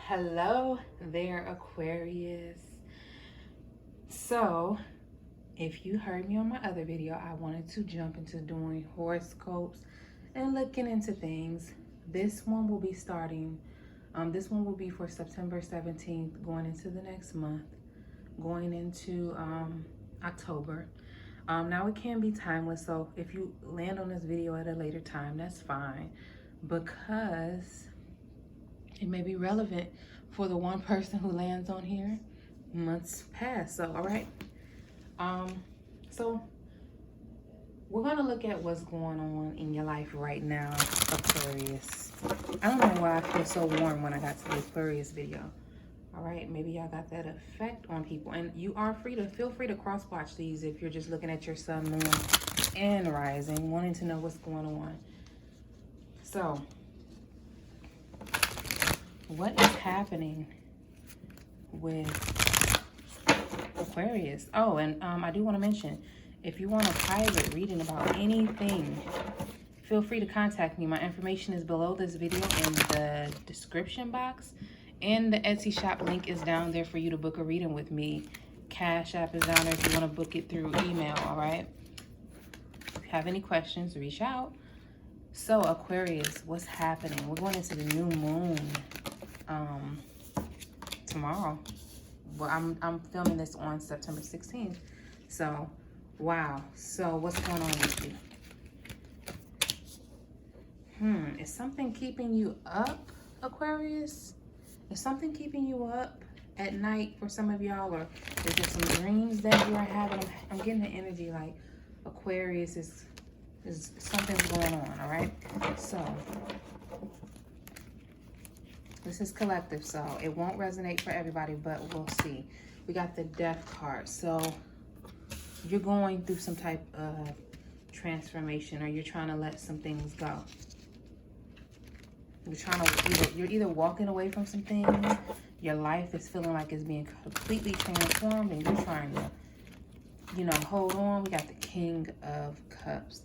Hello there, Aquarius. So, if you heard me on my other video, I wanted to jump into doing horoscopes and looking into things. This one will be starting, this one will be for September 17th, going into the next month, going into October. Now it can be timeless, so if you land on this video at a later time, that's fine, because it may be relevant for the one person who lands on here months past. So, all right. So we're gonna look at what's going on in your life right now, Aquarius. I don't know why I feel so warm when I got to the Aquarius video. All right, maybe y'all got that effect on people, and you are feel free to cross watch these if you're just looking at your sun, moon, and rising, wanting to know what's going on. So, what is happening with Aquarius? Oh, and I do want to mention, if you want a private reading about anything, feel free to contact me. My information is below this video in the description box, and the Etsy shop link is down there for you to book a reading with me. Cash App is down there if you want to book it through email. All right, if you have any questions, reach out. So Aquarius, what's happening? We're going into the new moon tomorrow. Well, I'm filming this on September 16th. So, wow. So what's going on with you? Is something keeping you up, Aquarius? Is something keeping you up at night for some of y'all? Or is there some dreams that you are having? I'm getting the energy like Aquarius is something's going on, all right? So, this is collective, so it won't resonate for everybody, but we'll see. We got the Death card. So, you're going through some type of transformation, or you're trying to let some things go. You're either walking away from some things, your life is feeling like it's being completely transformed, and you're trying to, hold on. We got the King of Cups.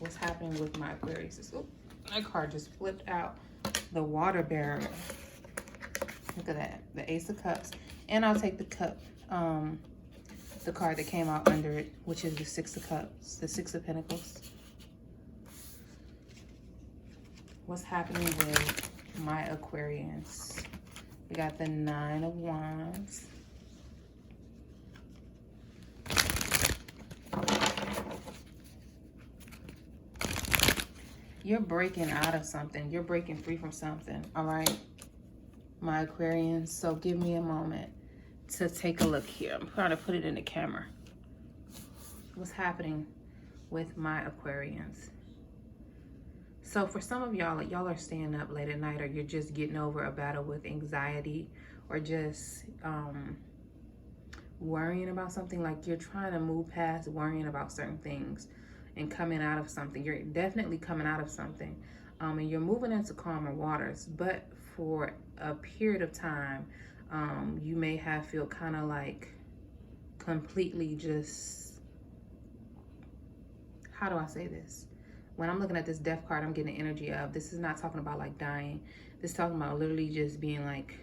What's happening with my Aquarius? Oh, my card just flipped out. The Water Bearer. Look at that. The Ace of Cups. And I'll take the cup, the card that came out under it, which is the Six of Cups, the Six of Pentacles. What's happening with my Aquarians? We got the Nine of Wands. You're breaking out of something. You're breaking free from something, all right, my Aquarians? So give me a moment to take a look here. I'm trying to put it in the camera. What's happening with my Aquarians? So for some of y'all are staying up late at night, or you're just getting over a battle with anxiety, or just worrying about something. Like you're trying to move past worrying about certain things and coming out of something. You're definitely coming out of something, and you're moving into calmer waters. But for a period of time, you may have feel kind of like completely just, how do I say this? When I'm looking at this Death card, I'm getting the energy of, this is not talking about like dying. This is talking about literally just being like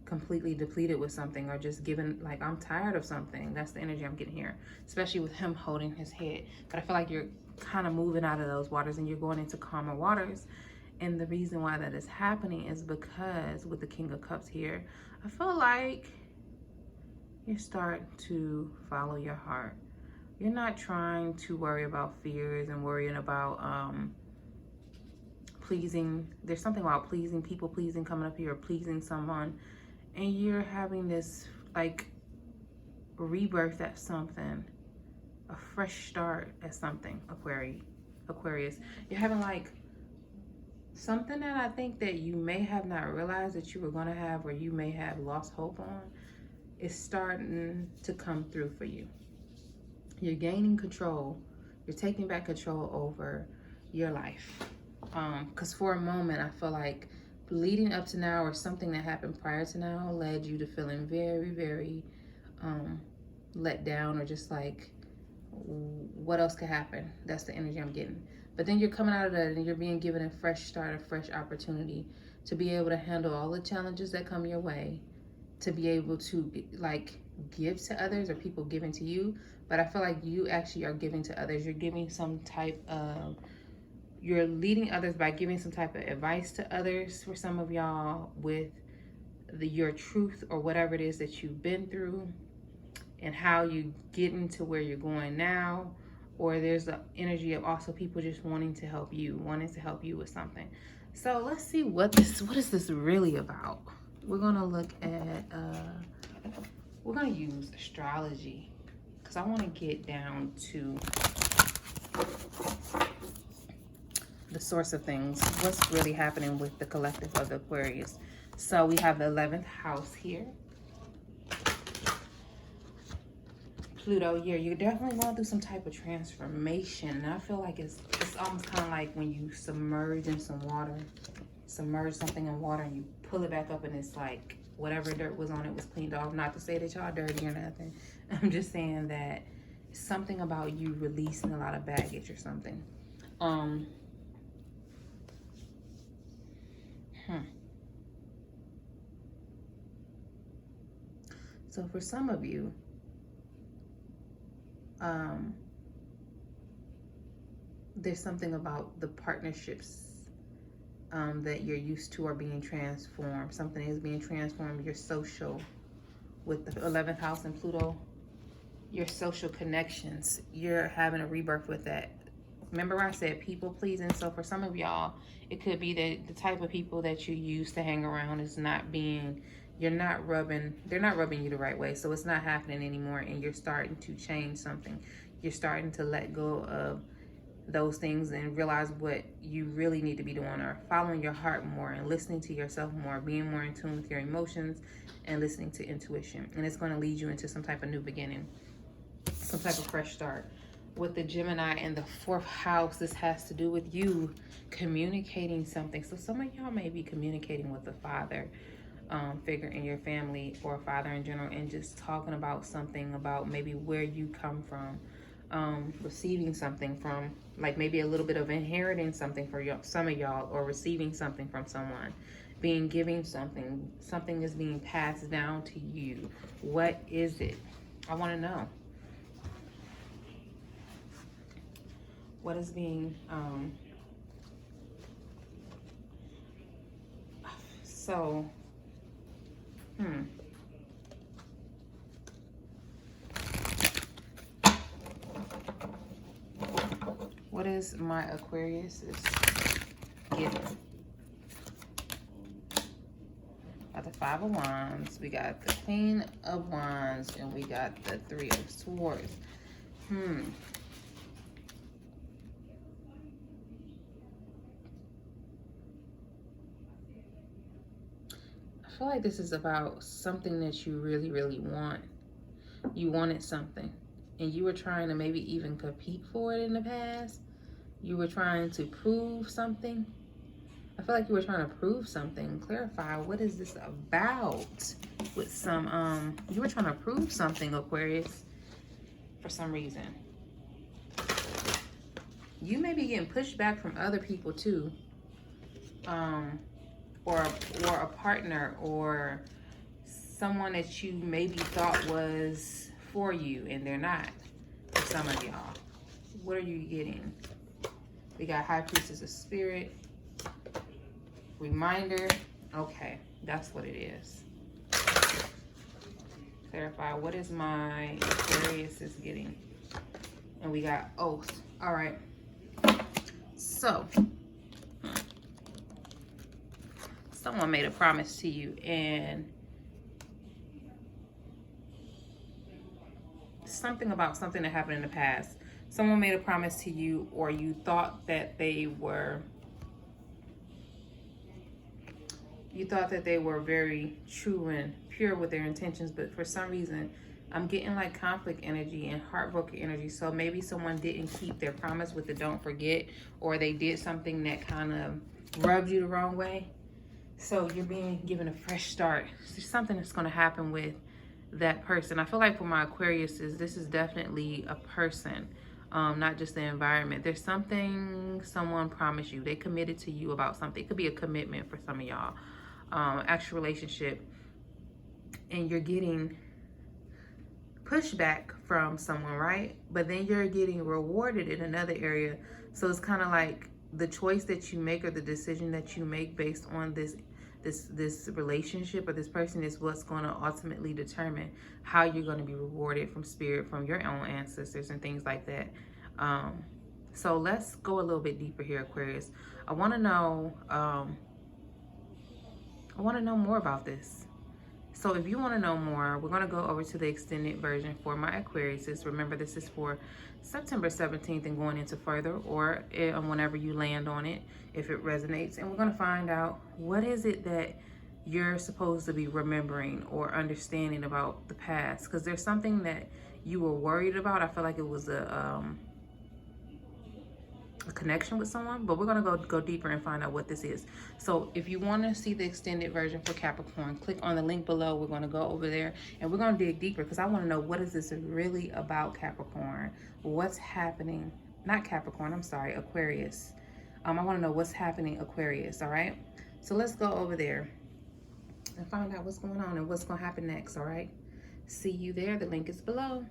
completely depleted with something, or just given, like, I'm tired of something. That's the energy I'm getting here, especially with him holding his head. But I feel like you're kind of moving out of those waters and you're going into calmer waters. And the reason why that is happening is because with the King of Cups here, I feel like you're starting to follow your heart. You're not trying to worry about fears and worrying about pleasing. There's something about pleasing, people pleasing coming up here, or pleasing someone. And you're having this like rebirth at something, a fresh start at something, Aquarius. You're having like something that I think that you may have not realized that you were going to have, or you may have lost hope on, is starting to come through for you. You're gaining control. You're taking back control over your life. Because for a moment, I feel like leading up to now, or something that happened prior to now, led you to feeling very, very let down, or just like, what else could happen? That's the energy I'm getting. But then you're coming out of that and you're being given a fresh start, a fresh opportunity to be able to handle all the challenges that come your way, to be able to like give to others or people giving to you. But I feel like you actually are giving to others. You're giving some type of, you're leading others by giving some type of advice to others for some of y'all with your truth or whatever it is that you've been through and how you get into where you're going now. Or there's the energy of also people just wanting to help you with something. So let's see what is this really about. We're gonna look at we're gonna use astrology because I want to get down to the source of things, what's really happening with the collective of the Aquarius. So we have the 11th house here. Pluto, yeah, you're definitely going through some type of transformation. And I feel like it's almost kind of like when you submerge in some water, submerge something in water and you pull it back up and it's like whatever dirt was on it was cleaned off. Not to say that y'all dirty or nothing. I'm just saying that something about you releasing a lot of baggage or something. So for some of you, there's something about the partnerships that you're used to are being transformed. Something is being transformed. Your social, with the 11th house and Pluto, your social connections, you're having a rebirth with that. Remember I said people pleasing? So for some of y'all, it could be that the type of people that you used to hang around is not being, they're not rubbing you the right way. So it's not happening anymore and you're starting to change something. You're starting to let go of those things and realize what you really need to be doing, or following your heart more and listening to yourself more, being more in tune with your emotions and listening to intuition. And it's going to lead you into some type of new beginning, some type of fresh start. With the Gemini and the 4th house, this has to do with you communicating something. So some of y'all may be communicating with a father figure in your family, or a father in general, and just talking about something, about maybe where you come from, receiving something from, like maybe a little bit of inheriting something for some of y'all, or receiving something from someone, giving something is being passed down to you. What is it? I want to know. What is being, what is my Aquarius is getting? Got the 5 of Wands, we got the Queen of Wands, and we got the 3 of Swords. I feel like this is about something that you really, really want. You wanted something and you were trying to maybe even compete for it in the past. You were trying to prove something. I feel like you were trying to prove something. Clarify, what is this about? With some, you were trying to prove something, Aquarius, for some reason. You may be getting pushed back from other people too. Or a partner, or someone that you maybe thought was for you and they're not, for some of y'all. What are you getting? We got High Priestess of Spirit, reminder. Okay, that's what it is. Clarify, what is my Aquarius is getting? And we got Oath. All right, so someone made a promise to you, and something about something that happened in the past. Someone made a promise to you, or you thought that they were very true and pure with their intentions, but for some reason I'm getting like conflict energy and heartbroken energy. So maybe someone didn't keep their promise with the don't forget, or they did something that kind of rubbed you the wrong way. So you're being given a fresh start. There's something that's going to happen with that person. I feel like for my Aquarius, this is definitely a person. not just the environment. There's something someone promised you. They committed to you about something. It could be a commitment for some of y'all. Actual relationship. And you're getting pushback from someone, right? But then you're getting rewarded in another area. So it's kind of like the choice that you make or the decision that you make based on this relationship or this person is what's going to ultimately determine how you're going to be rewarded from spirit, from your own ancestors and things like that. So let's go a little bit deeper here, Aquarius. I want to know more about this. So if you want to know more, we're going to go over to the extended version for my Aquariuses. Remember, this is for September 17th and going into further, or whenever you land on it, if it resonates. And we're going to find out, what is it that you're supposed to be remembering or understanding about the past? Because there's something that you were worried about. I feel like it was a connection with someone, but we're going to go deeper and find out what this is. So if you want to see the extended version for Capricorn, click on the link below. We're going to go over there and we're going to dig deeper, because I want to know, what is this really about, Capricorn? What's happening? Not Capricorn, I'm sorry, Aquarius. I want to know what's happening, Aquarius. All right, so let's go over there and find out what's going on and what's going to happen next. All right, see you there. The link is below.